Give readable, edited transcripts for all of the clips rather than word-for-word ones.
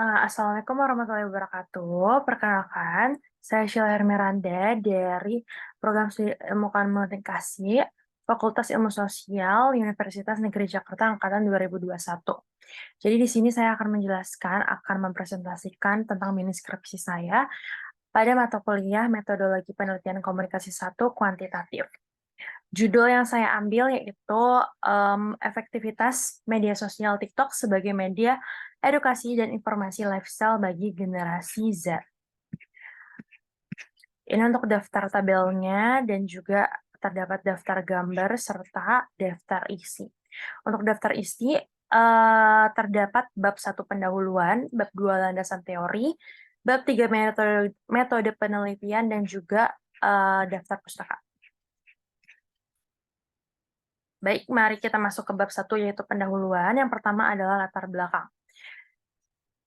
Assalamualaikum warahmatullahi wabarakatuh. Perkenalkan, saya Sheila Hermiranda dari Program Studi Ilmu Komunikasi, Fakultas Ilmu Sosial, Universitas Negeri Jakarta Angkatan 2021. Jadi di sini saya akan menjelaskan, akan mempresentasikan tentang mini skripsi saya pada mata kuliah Metodologi Penelitian Komunikasi 1 Kuantitatif. Judul yang saya ambil yaitu efektivitas media sosial TikTok sebagai media edukasi dan informasi lifestyle bagi generasi Z. Ini untuk daftar tabelnya dan juga terdapat daftar gambar serta daftar isi. Untuk daftar isi terdapat bab 1 pendahuluan, bab 2 landasan teori, bab 3 metode penelitian dan juga daftar pustaka. Baik, mari kita masuk ke bab 1 yaitu pendahuluan. Yang pertama adalah latar belakang.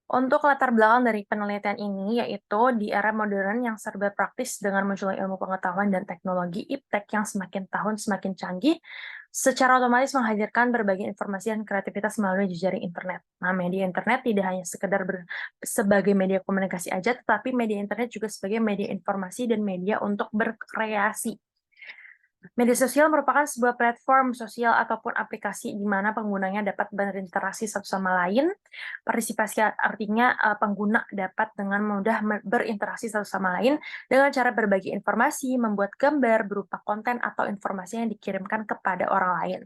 Untuk latar belakang dari penelitian ini yaitu di era modern yang serba praktis dengan munculnya ilmu pengetahuan dan teknologi iptek yang semakin tahun semakin canggih, secara otomatis menghadirkan berbagai informasi dan kreativitas melalui jejaring internet. Nah, media internet tidak hanya sekedar sebagai media komunikasi aja, tetapi media internet juga sebagai media informasi dan media untuk berkreasi. Media sosial merupakan sebuah platform sosial ataupun aplikasi di mana penggunanya dapat berinteraksi satu sama lain. Partisipasi artinya pengguna dapat dengan mudah berinteraksi satu sama lain dengan cara berbagi informasi, membuat gambar berupa konten atau informasi yang dikirimkan kepada orang lain.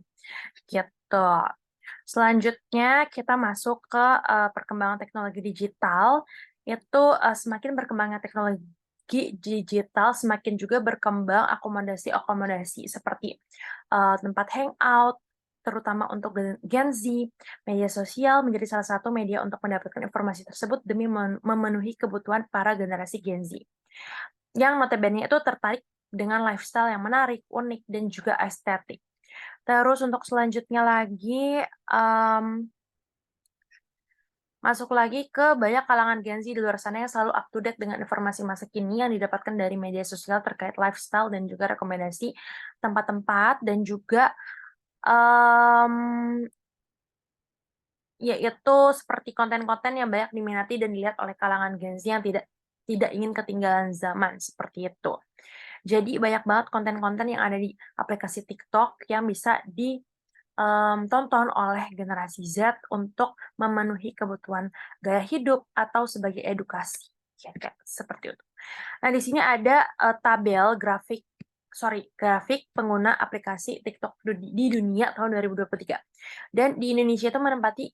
Gitu. Selanjutnya kita masuk ke perkembangan teknologi digital. Itu semakin berkembangnya teknologi digital semakin juga berkembang akomodasi-akomodasi seperti tempat hangout, terutama untuk Gen Z. Media sosial menjadi salah satu media untuk mendapatkan informasi tersebut demi memenuhi kebutuhan para generasi Gen Z. Yang notabene itu tertarik dengan lifestyle yang menarik, unik, dan juga estetik. Terus untuk selanjutnya lagi, masuk lagi ke banyak kalangan Gen Z di luar sana yang selalu up to date dengan informasi masa kini yang didapatkan dari media sosial terkait lifestyle dan juga rekomendasi tempat-tempat dan juga yaitu seperti konten-konten yang banyak diminati dan dilihat oleh kalangan Gen Z yang tidak ingin ketinggalan zaman seperti itu. Jadi banyak banget konten-konten yang ada di aplikasi TikTok yang bisa tonton oleh generasi Z untuk memenuhi kebutuhan gaya hidup atau sebagai edukasi, ya kayak seperti itu. Nah, di sini ada tabel grafik pengguna aplikasi TikTok di dunia tahun 2023. Dan di Indonesia itu menempati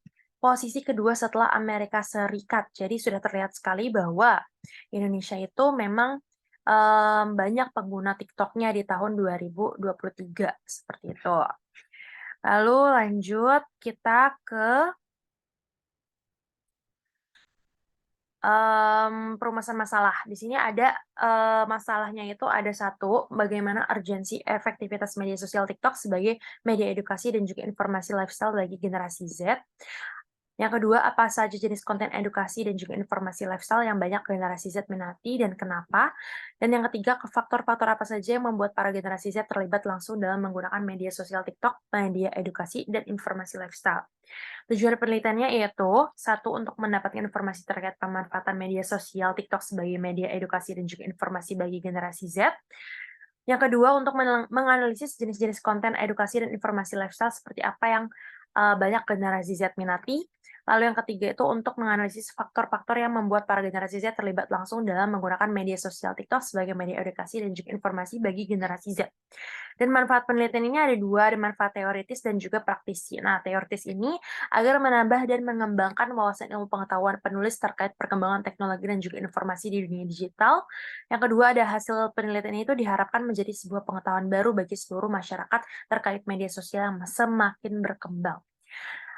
posisi kedua setelah Amerika Serikat. Jadi sudah terlihat sekali bahwa Indonesia itu memang banyak pengguna TikTok-nya di tahun 2023 seperti itu. Lalu lanjut kita ke perumusan masalah. Di sini ada masalahnya itu ada satu, bagaimana urgensi efektivitas media sosial TikTok sebagai media edukasi dan juga informasi lifestyle bagi generasi Z. Yang kedua, apa saja jenis konten edukasi dan juga informasi lifestyle yang banyak generasi Z minati dan kenapa? Dan yang ketiga, faktor-faktor apa saja yang membuat para generasi Z terlibat langsung dalam menggunakan media sosial TikTok, media edukasi, dan informasi lifestyle. Tujuan penelitiannya yaitu, satu, untuk mendapatkan informasi terkait pemanfaatan media sosial TikTok sebagai media edukasi dan juga informasi bagi generasi Z. Yang kedua, untuk menganalisis jenis-jenis konten edukasi dan informasi lifestyle seperti apa yang banyak generasi Z minati. Lalu yang ketiga itu untuk menganalisis faktor-faktor yang membuat para generasi Z terlibat langsung dalam menggunakan media sosial TikTok sebagai media edukasi dan juga informasi bagi generasi Z. Dan manfaat penelitian ini ada dua, ada manfaat teoritis dan juga praktisi. Nah, teoritis ini agar menambah dan mengembangkan wawasan ilmu pengetahuan penulis terkait perkembangan teknologi dan juga informasi di dunia digital. Yang kedua, ada hasil penelitian itu diharapkan menjadi sebuah pengetahuan baru bagi seluruh masyarakat terkait media sosial yang semakin berkembang.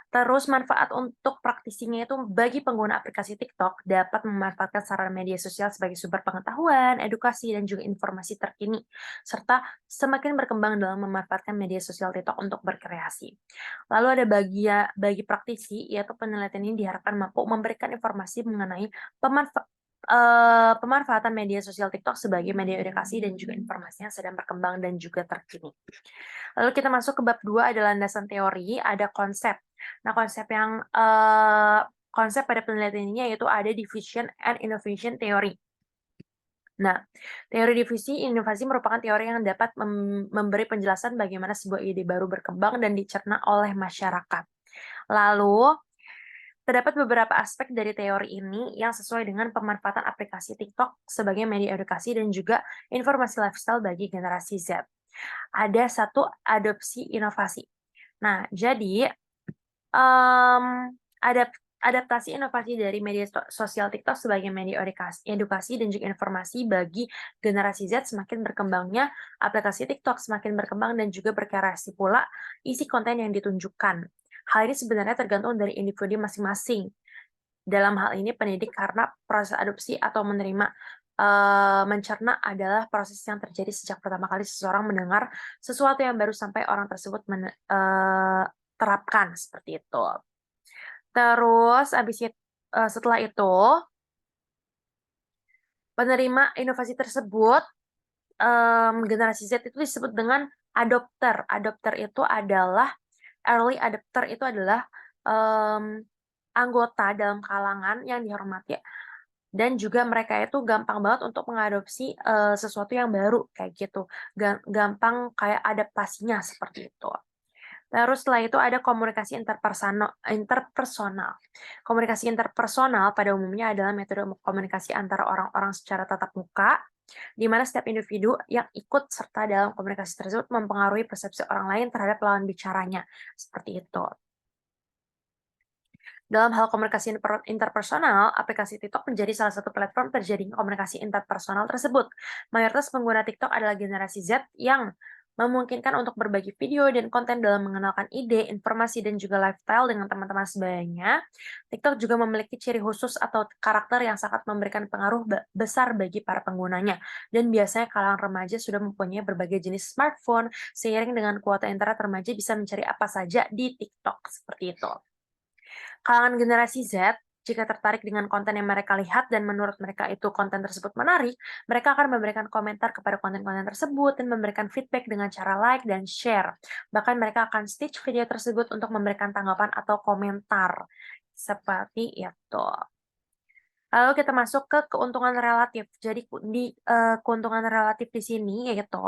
Terus manfaat untuk praktisinya itu bagi pengguna aplikasi TikTok dapat memanfaatkan sarana media sosial sebagai sumber pengetahuan, edukasi, dan juga informasi terkini, serta semakin berkembang dalam memanfaatkan media sosial TikTok untuk berkreasi. Lalu ada bagi praktisi, yaitu penelitian ini diharapkan mampu memberikan informasi mengenai pemanfaatan media sosial TikTok sebagai media edukasi dan juga informasi yang sedang berkembang dan juga terkini. Lalu kita masuk ke bab 2 ada landasan teori, ada konsep. Nah, konsep yang konsep pada penelitian ini yaitu ada diffusion and innovation theory. Nah, teori diffusi inovasi merupakan teori yang dapat memberi penjelasan bagaimana sebuah ide baru berkembang dan dicerna oleh masyarakat. Lalu, terdapat beberapa aspek dari teori ini yang sesuai dengan pemanfaatan aplikasi TikTok sebagai media edukasi dan juga informasi lifestyle bagi generasi Z. Ada satu, adopsi inovasi. Nah, jadi adaptasi inovasi dari media sosial TikTok sebagai media edukasi dan juga informasi bagi generasi Z. Semakin berkembangnya aplikasi TikTok, semakin berkembang dan juga berkreasi pula isi konten yang ditunjukkan. Hal ini sebenarnya tergantung dari individu masing-masing. Dalam hal ini pendidik, karena proses adopsi atau mencerna adalah proses yang terjadi sejak pertama kali seseorang mendengar sesuatu yang baru sampai orang tersebut terapkan, seperti itu. Terus setelah itu, penerima inovasi tersebut, generasi Z itu disebut dengan adopter. Adopter itu adalah early adopter itu adalah anggota dalam kalangan yang dihormati dan juga mereka itu gampang banget untuk mengadopsi sesuatu yang baru kayak gitu. Gampang kayak adaptasinya seperti itu. Terus setelah itu ada komunikasi interpersonal. Komunikasi interpersonal pada umumnya adalah metode komunikasi antara orang-orang secara tatap muka, di mana setiap individu yang ikut serta dalam komunikasi tersebut mempengaruhi persepsi orang lain terhadap lawan bicaranya. Seperti itu. Dalam hal komunikasi interpersonal, aplikasi TikTok menjadi salah satu platform terjadinya komunikasi interpersonal tersebut. Mayoritas pengguna TikTok adalah generasi Z yang memungkinkan untuk berbagi video dan konten dalam mengenalkan ide, informasi, dan juga lifestyle dengan teman-teman sebayanya. TikTok juga memiliki ciri khusus atau karakter yang sangat memberikan pengaruh besar bagi para penggunanya. Dan biasanya kalangan remaja sudah mempunyai berbagai jenis smartphone, seiring dengan kuota internet remaja bisa mencari apa saja di TikTok, seperti itu. Kalangan generasi Z, jika tertarik dengan konten yang mereka lihat dan menurut mereka itu konten tersebut menarik, mereka akan memberikan komentar kepada konten-konten tersebut dan memberikan feedback dengan cara like dan share. Bahkan mereka akan stitch video tersebut untuk memberikan tanggapan atau komentar. Seperti itu. Lalu kita masuk ke keuntungan relatif. Jadi di keuntungan relatif di sini yaitu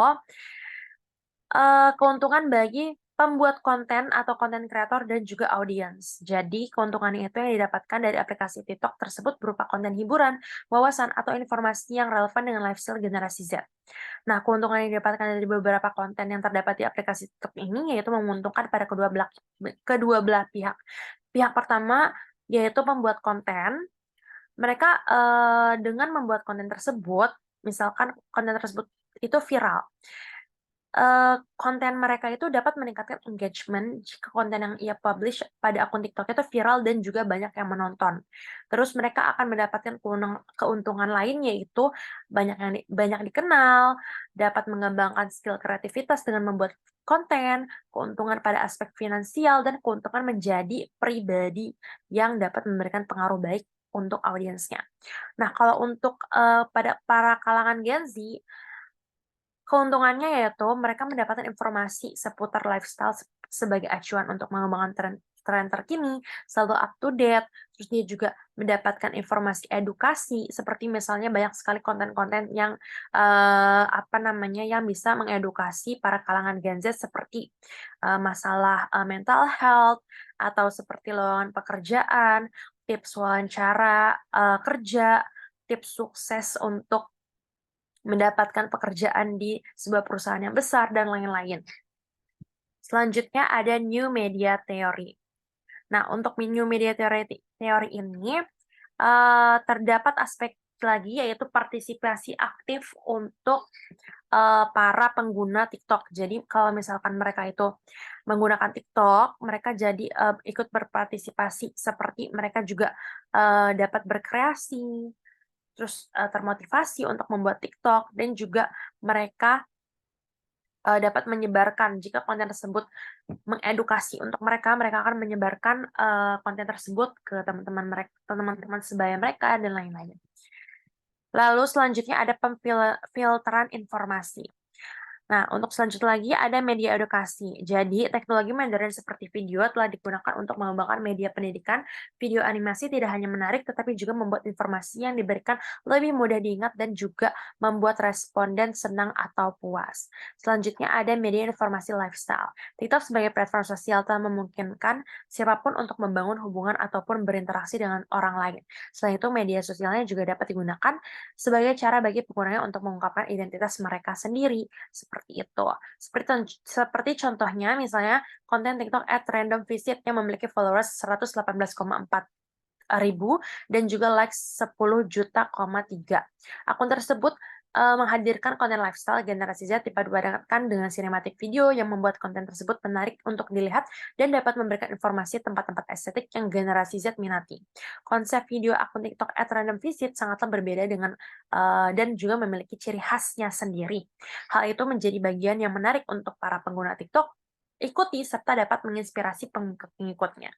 keuntungan bagi pembuat konten atau konten kreator dan juga audiens. Jadi, keuntungan itu yang didapatkan dari aplikasi TikTok tersebut berupa konten hiburan, wawasan, atau informasi yang relevan dengan lifestyle generasi Z. Nah, keuntungan yang didapatkan dari beberapa konten yang terdapat di aplikasi TikTok ini yaitu menguntungkan pada kedua belah pihak. Pihak pertama yaitu pembuat konten. Mereka dengan membuat konten tersebut, misalkan konten tersebut itu viral, konten mereka itu dapat meningkatkan engagement jika konten yang ia publish pada akun TikTok itu viral dan juga banyak yang menonton. Terus mereka akan mendapatkan keuntungan lain yaitu banyak dikenal, dapat mengembangkan skill kreativitas dengan membuat konten, keuntungan pada aspek finansial, dan keuntungan menjadi pribadi yang dapat memberikan pengaruh baik untuk audiensnya. Nah, kalau untuk pada para kalangan Gen Z, keuntungannya yaitu mereka mendapatkan informasi seputar lifestyle sebagai acuan untuk mengembangkan tren terkini, selalu up to date, terus dia juga mendapatkan informasi edukasi, seperti misalnya banyak sekali konten-konten yang yang bisa mengedukasi para kalangan Gen Z seperti masalah mental health, atau seperti lowongan pekerjaan, tips wawancara kerja, tips sukses untuk mendapatkan pekerjaan di sebuah perusahaan yang besar, dan lain-lain. Selanjutnya ada New Media Theory. Nah, untuk New Media Theory ini terdapat aspek lagi yaitu partisipasi aktif untuk para pengguna TikTok. Jadi kalau misalkan mereka itu menggunakan TikTok, mereka jadi ikut berpartisipasi, seperti mereka juga dapat berkreasi, terus termotivasi untuk membuat TikTok, dan juga mereka dapat menyebarkan jika konten tersebut mengedukasi untuk mereka akan menyebarkan konten tersebut ke teman-teman sebaya mereka, dan lain-lain. Lalu selanjutnya ada pemfilteran informasi. Nah, untuk selanjutnya lagi ada media edukasi. Jadi, teknologi modern seperti video telah digunakan untuk mengembangkan media pendidikan. Video animasi tidak hanya menarik, tetapi juga membuat informasi yang diberikan lebih mudah diingat dan juga membuat responden senang atau puas. Selanjutnya ada media informasi lifestyle. TikTok sebagai platform sosial telah memungkinkan siapapun untuk membangun hubungan ataupun berinteraksi dengan orang lain. Selain itu, media sosialnya juga dapat digunakan sebagai cara bagi penggunanya untuk mengungkapkan identitas mereka sendiri seperti itu. Seperti contohnya misalnya konten TikTok @random visit yang memiliki followers 118,4 ribu dan juga likes 10 juta, 3. Akun tersebut menghadirkan konten lifestyle generasi Z dipadupadankan dengan sinematik video yang membuat konten tersebut menarik untuk dilihat dan dapat memberikan informasi tempat-tempat estetik yang generasi Z minati. Konsep video akun TikTok @randomvisit sangatlah berbeda dengan dan juga memiliki ciri khasnya sendiri. Hal itu menjadi bagian yang menarik untuk para pengguna TikTok ikuti serta dapat menginspirasi pengikut-pengikutnya.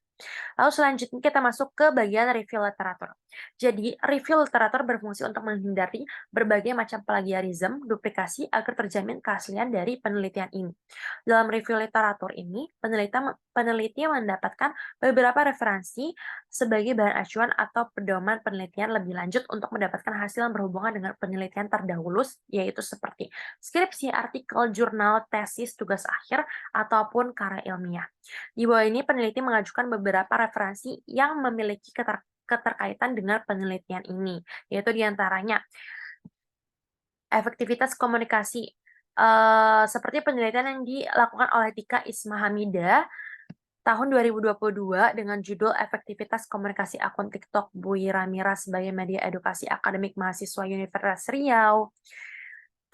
Lalu selanjutnya kita masuk ke bagian review literatur. Jadi, review literatur berfungsi untuk menghindari berbagai macam plagiarisme, duplikasi agar terjamin keaslian dari penelitian ini. Dalam review literatur ini, peneliti mendapatkan beberapa referensi sebagai bahan acuan atau pedoman penelitian lebih lanjut untuk mendapatkan hasil yang berhubungan dengan penelitian terdahulu, yaitu seperti skripsi, artikel, jurnal, tesis, tugas akhir, ataupun karya ilmiah. Di bawah ini peneliti mengajukan beberapa referensi yang memiliki keterkaitan dengan penelitian ini, yaitu diantaranya efektivitas komunikasi, seperti penelitian yang dilakukan oleh Tika Ismahamida tahun 2022 dengan judul Efektivitas Komunikasi Akun TikTok Bu Ira Mira sebagai Media Edukasi Akademik Mahasiswa Universitas Riau.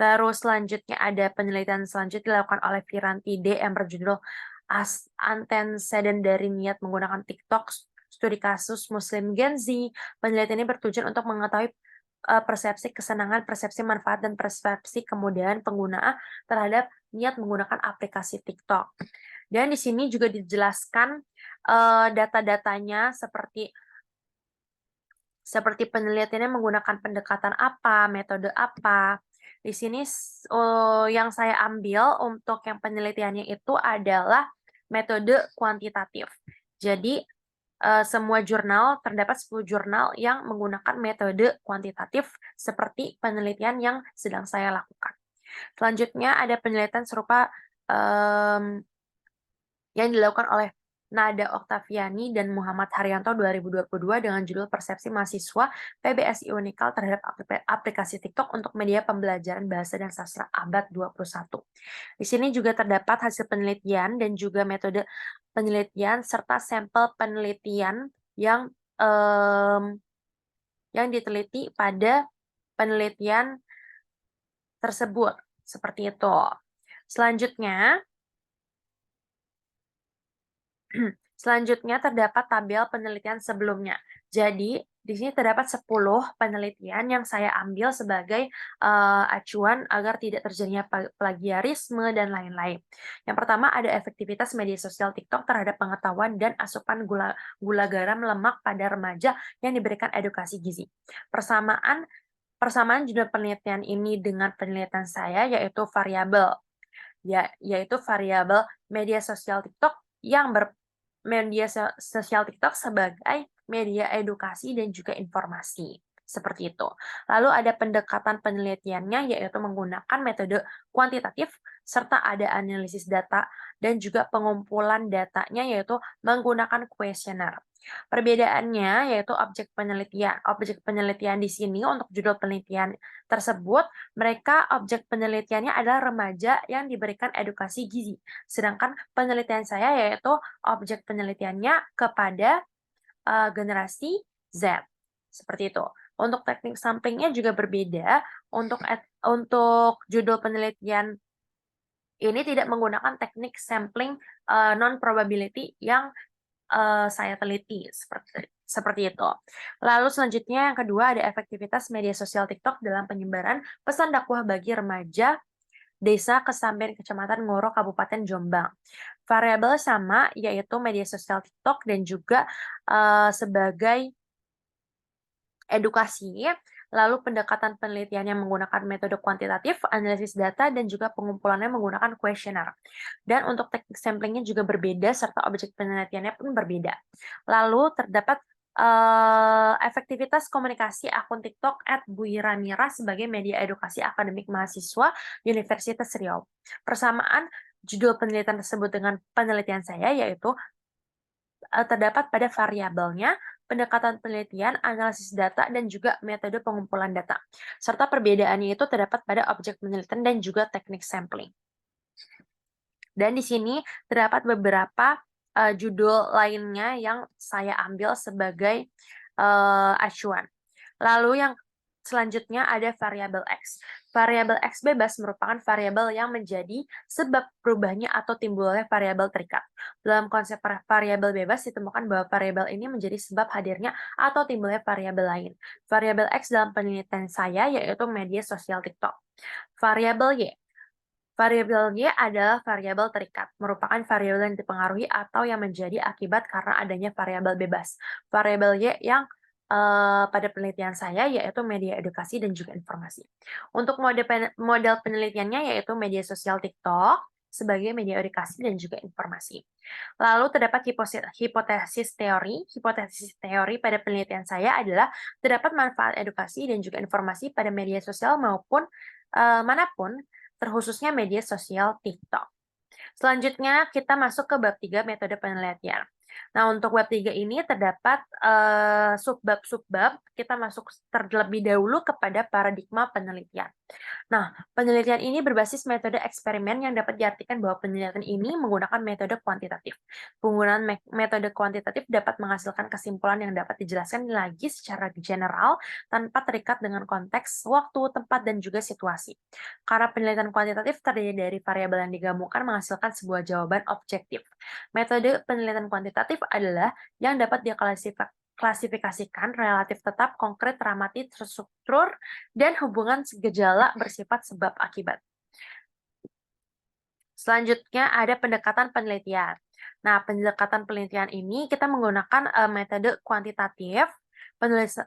Terus selanjutnya ada penelitian selanjutnya dilakukan oleh Viranti D yang berjudul Antecedent dari Niat Menggunakan TikTok, Studi Kasus Muslim Gen Z. Penelitian ini bertujuan untuk mengetahui persepsi kesenangan, persepsi manfaat, dan persepsi kemudahan pengguna terhadap niat menggunakan aplikasi TikTok. Dan di sini juga dijelaskan data-datanya seperti penelitiannya menggunakan pendekatan apa, metode apa. Di sini yang saya ambil untuk yang penelitiannya itu adalah metode kuantitatif. Jadi semua jurnal, terdapat 10 jurnal yang menggunakan metode kuantitatif seperti penelitian yang sedang saya lakukan. Selanjutnya ada penelitian serupa yang dilakukan oleh Nada Oktaviani dan Muhammad Haryanto 2022 dengan judul Persepsi Mahasiswa PBSI Unikal terhadap aplikasi TikTok untuk media pembelajaran bahasa dan sastra abad 21. Di sini juga terdapat hasil penelitian dan juga metode penelitian serta sampel penelitian yang diteliti pada penelitian tersebut. Seperti itu. Selanjutnya terdapat tabel penelitian sebelumnya. Jadi, di sini terdapat 10 penelitian yang saya ambil sebagai acuan agar tidak terjadinya plagiarisme dan lain-lain. Yang pertama ada efektivitas media sosial TikTok terhadap pengetahuan dan asupan gula garam lemak pada remaja yang diberikan edukasi gizi. Persamaan judul penelitian ini dengan penelitian saya yaitu variabel media sosial TikTok yang sosial TikTok sebagai media edukasi dan juga informasi. Seperti itu. Lalu ada pendekatan penelitiannya yaitu menggunakan metode kuantitatif serta ada analisis data dan juga pengumpulan datanya yaitu menggunakan kuesioner. Perbedaannya yaitu objek penelitian. Objek penelitian di sini untuk judul penelitian tersebut, objek penelitiannya adalah remaja yang diberikan edukasi gizi. Sedangkan penelitian saya yaitu objek penelitiannya kepada generasi Z. Seperti itu. Untuk teknik samplingnya juga berbeda. Untuk judul penelitian ini tidak menggunakan teknik sampling non-probability yang saya teliti seperti itu. Lalu selanjutnya yang kedua ada efektivitas media sosial TikTok dalam penyebaran pesan dakwah bagi remaja Desa Kesamben, Kecamatan Ngoro, Kabupaten Jombang. Variabel sama yaitu media sosial TikTok dan juga sebagai edukasi. Lalu pendekatan penelitian yang menggunakan metode kuantitatif, analisis data, dan juga pengumpulannya menggunakan kuesioner. Dan untuk teknik samplingnya juga berbeda, serta objek penelitiannya pun berbeda. Lalu terdapat efektivitas komunikasi akun TikTok @buiramira sebagai media edukasi akademik mahasiswa Universitas Riau. Persamaan judul penelitian tersebut dengan penelitian saya yaitu terdapat pada variabelnya, pendekatan penelitian, analisis data, dan juga metode pengumpulan data. Serta perbedaannya itu terdapat pada objek penelitian dan juga teknik sampling. Dan di sini terdapat beberapa judul lainnya yang saya ambil sebagai acuan. Lalu yang selanjutnya ada variabel X. Variabel X bebas merupakan variabel yang menjadi sebab berubahnya atau timbulnya variabel terikat. Dalam konsep variabel bebas ditemukan bahwa variabel ini menjadi sebab hadirnya atau timbulnya variabel lain. Variabel X dalam penelitian saya yaitu media sosial TikTok. Variabel Y. Variabel Y adalah variabel terikat, merupakan variabel yang dipengaruhi atau yang menjadi akibat karena adanya variabel bebas. Variabel Y yang pada penelitian saya yaitu media edukasi dan juga informasi. Untuk model penelitiannya yaitu media sosial TikTok sebagai media edukasi dan juga informasi. Lalu terdapat hipotesis teori. Hipotesis teori pada penelitian saya adalah terdapat manfaat edukasi dan juga informasi pada media sosial maupun manapun, terkhususnya media sosial TikTok. Selanjutnya kita masuk ke bab 3 metode penelitian. Nah, untuk bab 3 ini terdapat subbab-subbab. Kita masuk terlebih dahulu kepada paradigma penelitian. Nah, penelitian ini berbasis metode eksperimen yang dapat diartikan bahwa penelitian ini menggunakan metode kuantitatif. Penggunaan metode kuantitatif dapat menghasilkan kesimpulan yang dapat dijelaskan lagi secara general tanpa terikat dengan konteks, waktu, tempat, dan juga situasi. Karena penelitian kuantitatif terdiri dari variabel yang digabungkan menghasilkan sebuah jawaban objektif. Metode penelitian kuantitatif adalah yang dapat diklasifikasikan relatif tetap, konkret, dramatis, terstruktur, dan hubungan gejala bersifat sebab akibat. Selanjutnya ada pendekatan penelitian. Nah, pendekatan penelitian ini kita menggunakan metode kuantitatif.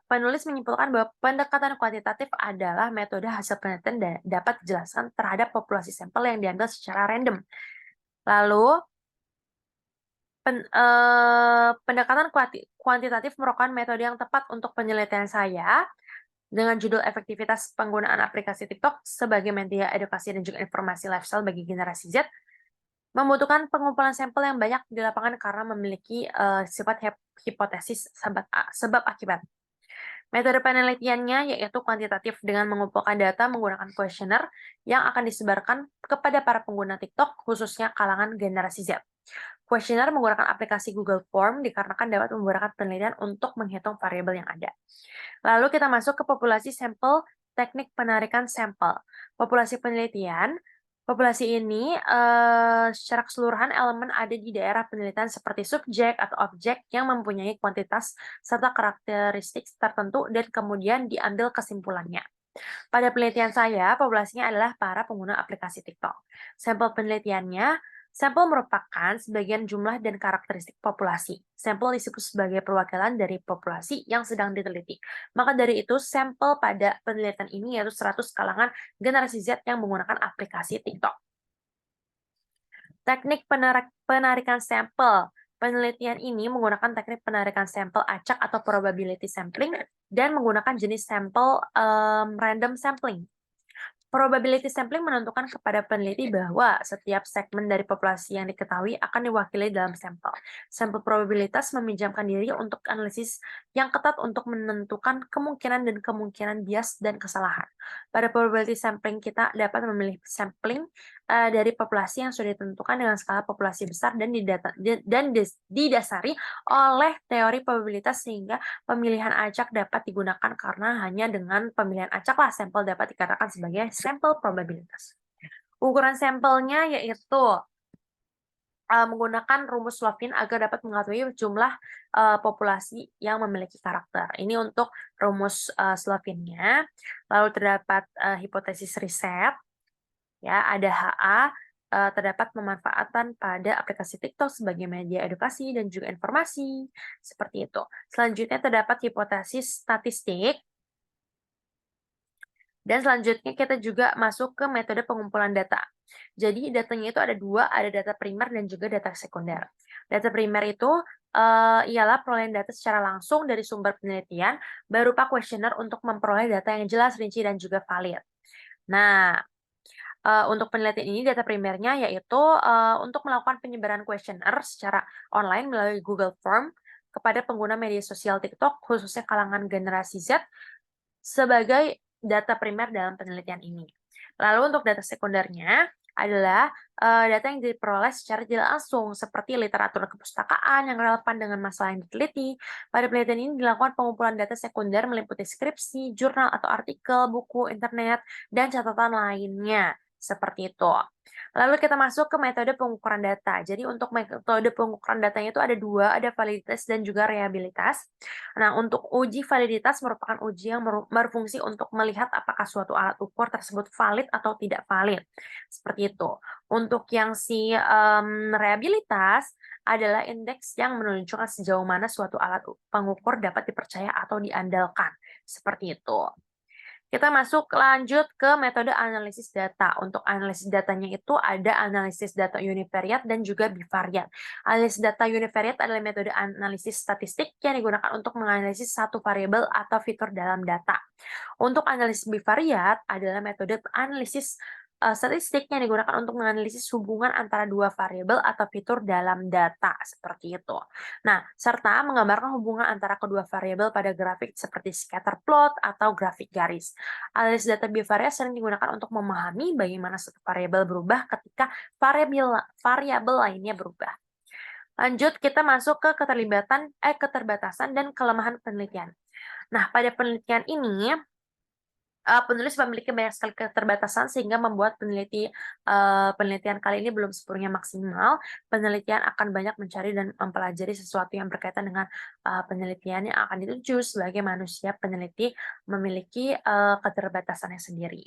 Penulis menyimpulkan bahwa pendekatan kuantitatif adalah metode hasil penelitian dan dapat dijelaskan terhadap populasi sampel yang diambil secara random. Lalu, pendekatan kuantitatif merupakan metode yang tepat untuk penelitian saya dengan judul efektivitas penggunaan aplikasi TikTok sebagai media edukasi dan juga informasi lifestyle bagi generasi Z, membutuhkan pengumpulan sampel yang banyak di lapangan karena memiliki sifat hipotesis sebab akibat. Metode penelitiannya yaitu kuantitatif dengan mengumpulkan data menggunakan kuesioner yang akan disebarkan kepada para pengguna TikTok, khususnya kalangan generasi Z. Kuesioner menggunakan aplikasi Google Form dikarenakan dapat memudahkan penelitian untuk menghitung variabel yang ada. Lalu kita masuk ke populasi sampel, teknik penarikan sampel. Populasi ini secara keseluruhan elemen ada di daerah penelitian seperti subjek atau objek yang mempunyai kuantitas serta karakteristik tertentu dan kemudian diambil kesimpulannya. Pada penelitian saya, populasinya adalah para pengguna aplikasi TikTok. Sampel merupakan sebagian jumlah dan karakteristik populasi. Sampel disebut sebagai perwakilan dari populasi yang sedang diteliti. Maka dari itu, sampel pada penelitian ini yaitu 100 kalangan generasi Z yang menggunakan aplikasi TikTok. Teknik penarikan sampel. Penelitian ini menggunakan teknik penarikan sampel acak atau probability sampling dan menggunakan jenis sampel random sampling. Probability sampling menentukan kepada peneliti bahwa setiap segmen dari populasi yang diketahui akan diwakili dalam sampel. Sampel probabilitas meminjamkan diri untuk analisis yang ketat untuk menentukan kemungkinan dan kemungkinan bias dan kesalahan. Pada probability sampling kita dapat memilih sampling dari populasi yang sudah ditentukan dengan skala populasi besar dan didasari oleh teori probabilitas sehingga pemilihan acak dapat digunakan karena hanya dengan pemilihan acak lah sampel dapat dikatakan sebagai sampel probabilitas. Ukuran sampelnya yaitu menggunakan rumus Slovin agar dapat mengetahui jumlah populasi yang memiliki karakter. Ini untuk rumus Slovinnya. Lalu terdapat hipotesis riset, ya ada HA, terdapat pemanfaatan pada aplikasi TikTok sebagai media edukasi dan juga informasi, seperti itu. Selanjutnya terdapat hipotesis statistik, Dan selanjutnya kita juga masuk ke metode pengumpulan data. Jadi datanya itu ada dua, ada data primer dan juga data sekunder. Data primer itu ialah perolehan data secara langsung dari sumber penelitian berupa kuesioner untuk memperoleh data yang jelas, rinci, dan juga valid. Nah, untuk penelitian ini data primernya yaitu untuk melakukan penyebaran kuesioner secara online melalui Google Form kepada pengguna media sosial TikTok, khususnya kalangan generasi Z, sebagai data primer dalam penelitian ini. Lalu untuk data sekundernya adalah data yang diperoleh secara tidak langsung seperti literatur kepustakaan yang relevan dengan masalah yang diteliti. Pada penelitian ini dilakukan pengumpulan data sekunder meliputi skripsi, jurnal atau artikel, buku, internet, dan catatan lainnya. Seperti itu. Lalu kita masuk ke metode pengukuran data. Jadi untuk metode pengukuran datanya itu ada dua, ada validitas dan juga reliabilitas. Nah, untuk uji validitas merupakan uji yang berfungsi untuk melihat apakah suatu alat ukur tersebut valid atau tidak valid. Seperti itu. Untuk yang si reliabilitas adalah indeks yang menunjukkan sejauh mana suatu alat pengukur dapat dipercaya atau diandalkan. Seperti itu. Kita masuk lanjut ke metode analisis data. Untuk analisis datanya itu ada analisis data univariat dan juga bivariat. Analisis data univariat adalah metode analisis statistik yang digunakan untuk menganalisis satu variabel atau fitur dalam data. Untuk analisis bivariat adalah metode analisis statistik yang digunakan untuk menganalisis hubungan antara dua variabel atau fitur dalam data, seperti itu. Nah, serta menggambarkan hubungan antara kedua variabel pada grafik seperti scatter plot atau grafik garis. Analisis data bivariat sering digunakan untuk memahami bagaimana satu variabel berubah ketika variabel lainnya berubah. Lanjut, kita masuk ke keterbatasan dan kelemahan penelitian. Nah, pada penelitian ini penulis memiliki banyak sekali keterbatasan sehingga membuat penelitian kali ini belum sepenuhnya maksimal. Penelitian akan banyak mencari dan mempelajari sesuatu yang berkaitan dengan penelitian yang akan dituju sebagai manusia peneliti memiliki keterbatasannya sendiri.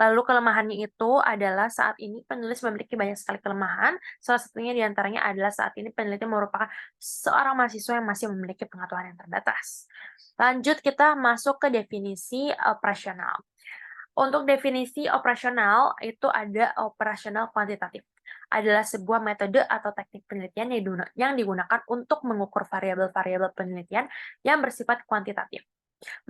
Lalu kelemahannya itu adalah saat ini penulis memiliki banyak sekali kelemahan, salah satunya diantaranya adalah saat ini peneliti merupakan seorang mahasiswa yang masih memiliki pengetahuan yang terbatas. Lanjut kita masuk ke definisi operasional. Untuk definisi operasional itu ada operasional kuantitatif. Adalah sebuah metode atau teknik penelitian yang digunakan untuk mengukur variabel-variabel penelitian yang bersifat kuantitatif.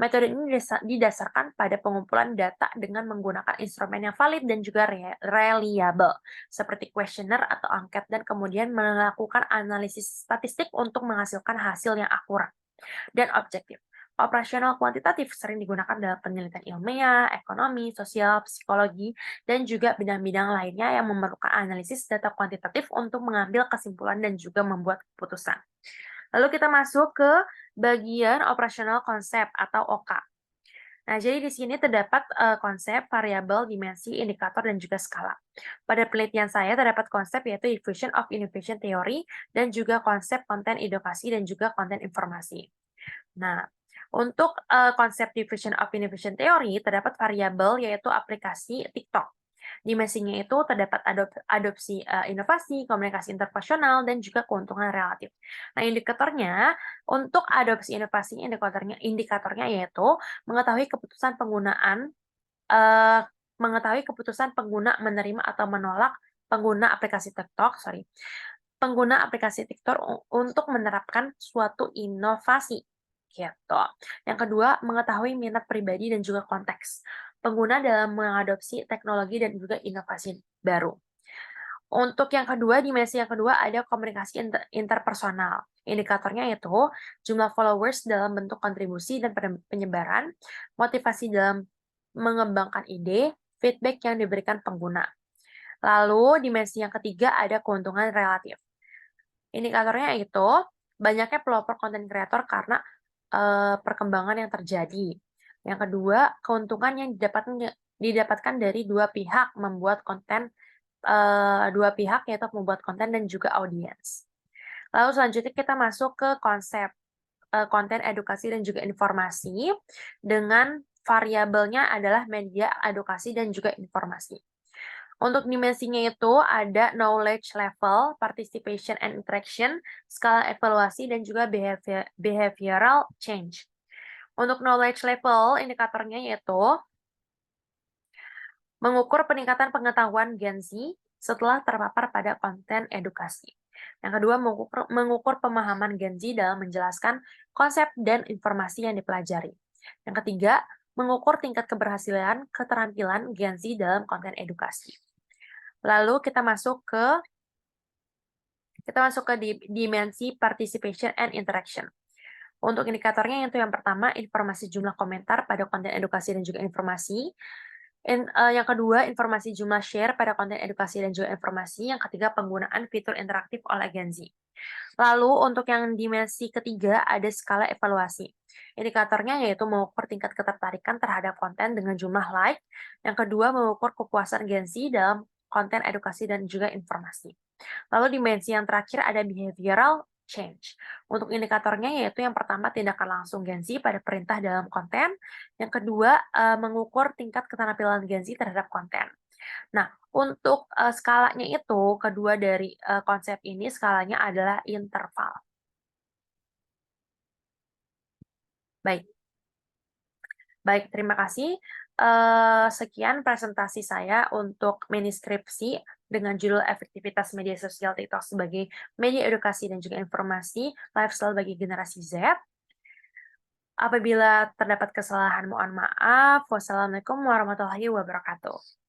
Metode ini didasarkan pada pengumpulan data dengan menggunakan instrumen yang valid dan juga reliable, seperti kuesioner atau angket, dan kemudian melakukan analisis statistik untuk menghasilkan hasil yang akurat dan objektif. Operasional kuantitatif sering digunakan dalam penelitian ilmiah, ekonomi, sosial, psikologi, dan juga bidang-bidang lainnya yang memerlukan analisis data kuantitatif untuk mengambil kesimpulan dan juga membuat keputusan. Lalu kita masuk ke bagian operasional konsep atau OK. Nah, jadi di sini terdapat konsep, variabel, dimensi, indikator, dan juga skala. Pada penelitian saya terdapat konsep yaitu diffusion of innovation theory dan juga konsep konten edukasi dan juga konten informasi. Nah, untuk konsep diffusion of innovation theory terdapat variabel yaitu aplikasi TikTok. Dimensinya itu terdapat adopsi inovasi, komunikasi interpersonal, dan juga keuntungan relatif. Nah, indikatornya untuk adopsi inovasi indikatornya yaitu mengetahui keputusan pengguna menerima atau menolak pengguna aplikasi TikTok untuk menerapkan suatu inovasi gitu. Yang kedua, mengetahui minat pribadi dan juga konteks pengguna dalam mengadopsi teknologi dan juga inovasi baru. Untuk yang kedua, dimensi yang kedua ada komunikasi interpersonal. Indikatornya yaitu jumlah followers dalam bentuk kontribusi dan penyebaran, motivasi dalam mengembangkan ide, feedback yang diberikan pengguna. Lalu dimensi yang ketiga ada keuntungan relatif. Indikatornya itu banyaknya pelopor konten kreator karena perkembangan yang terjadi. Yang kedua, keuntungan yang didapatkan dari dua pihak yaitu membuat konten dan juga audiens. Lalu selanjutnya kita masuk ke konsep konten edukasi dan juga informasi dengan variabelnya adalah media edukasi dan juga informasi. Untuk dimensinya itu ada knowledge level, participation and interaction, skala evaluasi, dan juga behavioral change. Untuk knowledge level, indikatornya yaitu mengukur peningkatan pengetahuan Gen Z setelah terpapar pada konten edukasi. Yang kedua, mengukur pemahaman Gen Z dalam menjelaskan konsep dan informasi yang dipelajari. Yang ketiga, mengukur tingkat keberhasilan keterampilan Gen Z dalam konten edukasi. Lalu kita masuk ke dimensi participation and interaction. Untuk indikatornya yaitu yang pertama, informasi jumlah komentar pada konten edukasi dan juga informasi. Yang kedua, informasi jumlah share pada konten edukasi dan juga informasi. Yang ketiga, penggunaan fitur interaktif oleh Gen Z. Lalu untuk yang dimensi ketiga ada skala evaluasi. Indikatornya yaitu mengukur tingkat ketertarikan terhadap konten dengan jumlah like. Yang kedua, mengukur kepuasan Gen Z dalam konten edukasi dan juga informasi. Lalu dimensi yang terakhir ada behavioral change. Untuk indikatornya yaitu yang pertama tindakan langsung Gen Z pada perintah dalam konten, yang kedua mengukur tingkat keterampilan Gen Z terhadap konten. Nah, untuk skalanya itu kedua dari konsep ini skalanya adalah interval. Baik, baik terima kasih. Sekian presentasi saya untuk mini skripsi dengan judul efektivitas media sosial TikTok sebagai media edukasi dan juga informasi lifestyle bagi generasi Z. Apabila terdapat kesalahan, mohon maaf. Wassalamualaikum warahmatullahi wabarakatuh.